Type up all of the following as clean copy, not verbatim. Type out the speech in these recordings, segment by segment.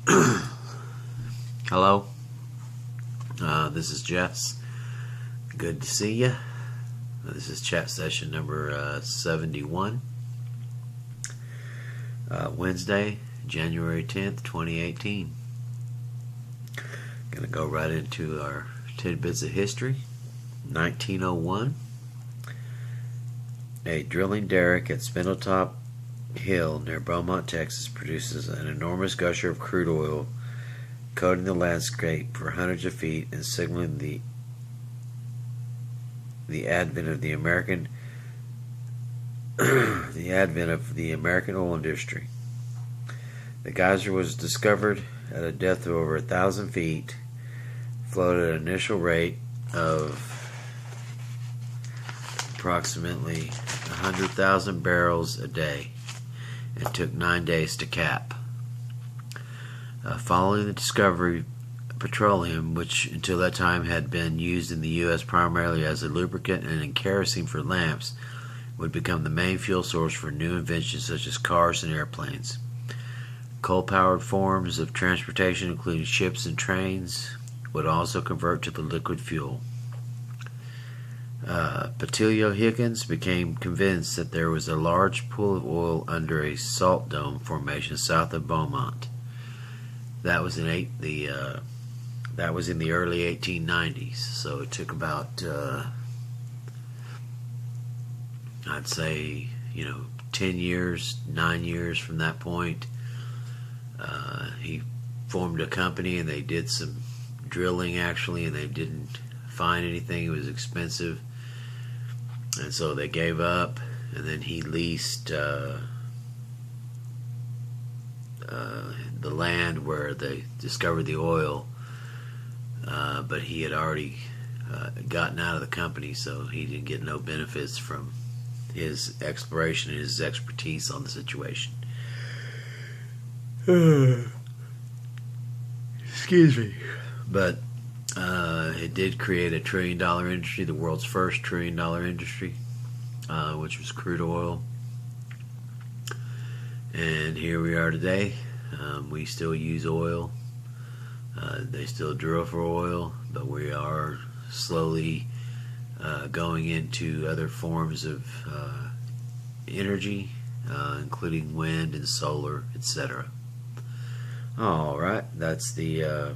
Hello, this is Jess. Good to see you. This is chat session number 71, Wednesday, January 10th, 2018. Gonna go right into our tidbits of history. 1901, a drilling derrick at Spindletop Hill near Beaumont, Texas produces an enormous gusher of crude oil, coating the landscape for hundreds of feet and signaling the advent of the American oil industry. The geyser was discovered at a depth of over 1,000 feet, flowed at an initial rate of approximately 100,000 barrels a day, and took 9 days to cap. Following the discovery, petroleum, which until that time had been used in the U.S. primarily as a lubricant and in kerosene for lamps, would become the main fuel source for new inventions such as cars and airplanes. Coal-powered forms of transportation, including ships and trains, would also convert to the liquid fuel. Petilio Higgins became convinced that there was a large pool of oil under a salt dome formation south of Beaumont. That was in the early 1890s. So it took about I'd say 10 years, 9 years from that point. He formed a company and they did some drilling actually, and they didn't find anything. It was expensive. And so they gave up, and then he leased the land where they discovered the oil, but he had already gotten out of the company, so he didn't get no benefits from his exploration and his expertise on the situation. Excuse me. But it did create a $1 trillion industry, the world's first $1 trillion industry, which was crude oil. And here we are today. We still use oil. They still drill for oil, but we are slowly going into other forms of energy, including wind and solar, etc. Alright, that's the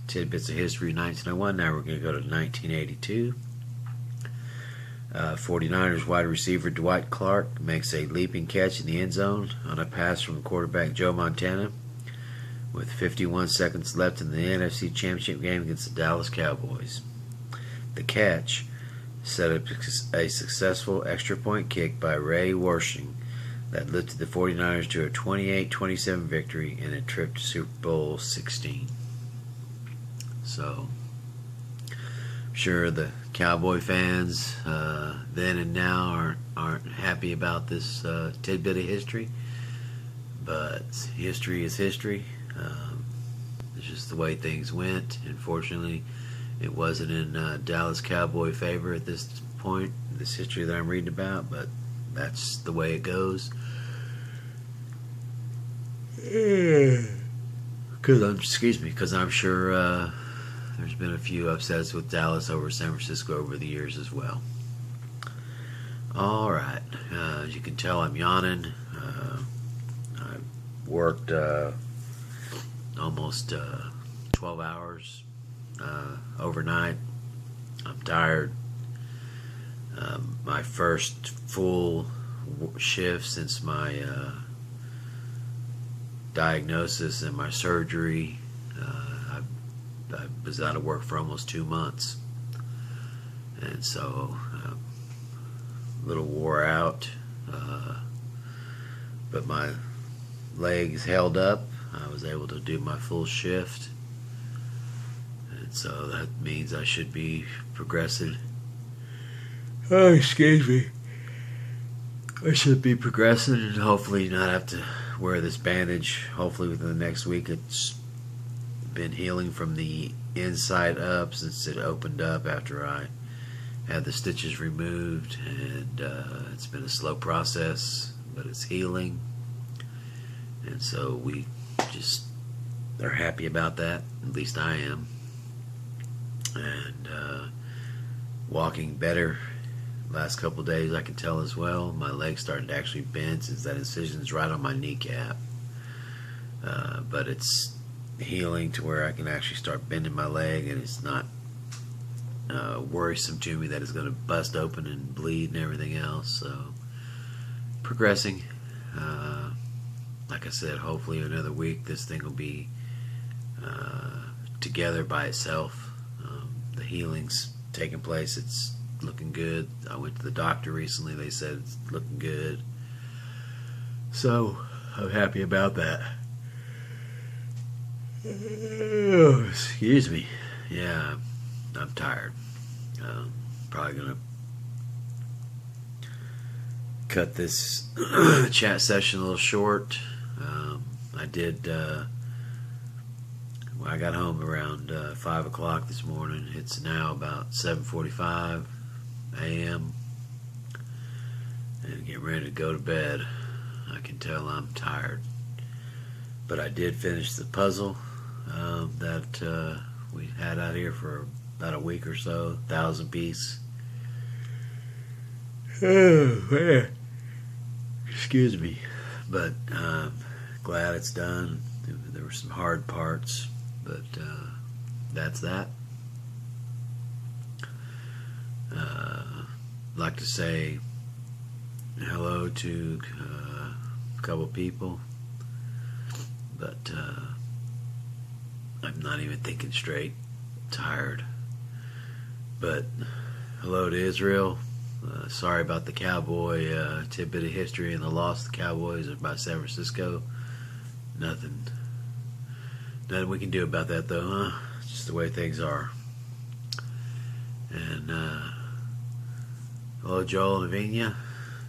tidbits of history 1901. Now we're going to go to 1982. 49ers wide receiver Dwight Clark makes a leaping catch in the end zone on a pass from quarterback Joe Montana with 51 seconds left in the NFC Championship game against the Dallas Cowboys. The catch set up a successful extra point kick by Ray Wersching that lifted the 49ers to a 28-27 victory and a trip to Super Bowl 16. So, I'm sure the Cowboy fans then and now aren't happy about this tidbit of history, but history is history. It's just the way things went. Unfortunately, it wasn't in Dallas Cowboy favor at this point, this history that I'm reading about, but that's the way it goes. Because I'm sure there's been a few upsets with Dallas over San Francisco over the years as well. Alright, as you can tell, I'm yawning. I worked almost 12 hours overnight. I'm tired. My first full shift since my diagnosis and my surgery. I was out of work for almost 2 months, and so a little wore out, but my legs held up. I was able to do my full shift, and so that means I should be progressing. Oh, excuse me. I should be progressing and hopefully not have to wear this bandage. Hopefully within the next week. It's been healing from the inside up since it opened up after I had the stitches removed, and it's been a slow process, but it's healing. And so we just they're happy about that. At least I am. And walking better last couple of days, I can tell as well. My leg's starting to actually bend since that incision's right on my kneecap. But it's healing to where I can actually start bending my leg, and it's not worrisome to me that it's going to bust open and bleed and everything else. So progressing. Like I said, hopefully another week this thing will be together by itself. The healing's taking place. It's looking good. I went to the doctor recently. They said it's looking good. So I'm happy about that. Oh, excuse me. Yeah, I'm tired. Probably gonna cut this chat session a little short. I did. I got home around 5 o'clock this morning. It's now about 7:45 a.m. and getting ready to go to bed. I can tell I'm tired, but I did finish the puzzle that we had out here for about a week or so, 1,000 piece. Oh man, excuse me, but glad it's done. There were some hard parts, but that's that. I'd like to say hello to a couple people, but I'm not even thinking straight. Tired. But hello to Israel. Sorry about the Cowboy tidbit of history and the loss of the Cowboys by San Francisco. Nothing we can do about that, though, huh? It's just the way things are. And hello, Joel and Lavinia,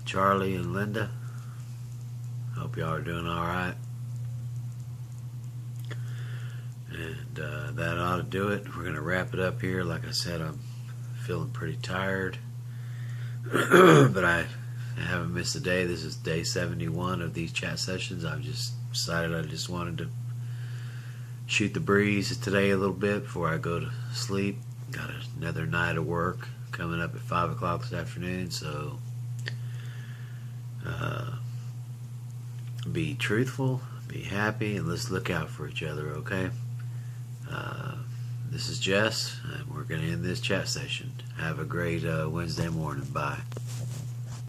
Charlie and Linda. Hope y'all are doing all right. And that ought to do it. We're going to wrap it up here. Like I said, I'm feeling pretty tired. But I haven't missed a day. This is day 71 of these chat sessions. I've just decided I just wanted to shoot the breeze today a little bit before I go to sleep. Got another night of work coming up at 5 o'clock this afternoon, so be truthful, be happy, and let's look out for each other, okay? This is Jess, and we're going to end this chat session. Have a great Wednesday morning. Bye.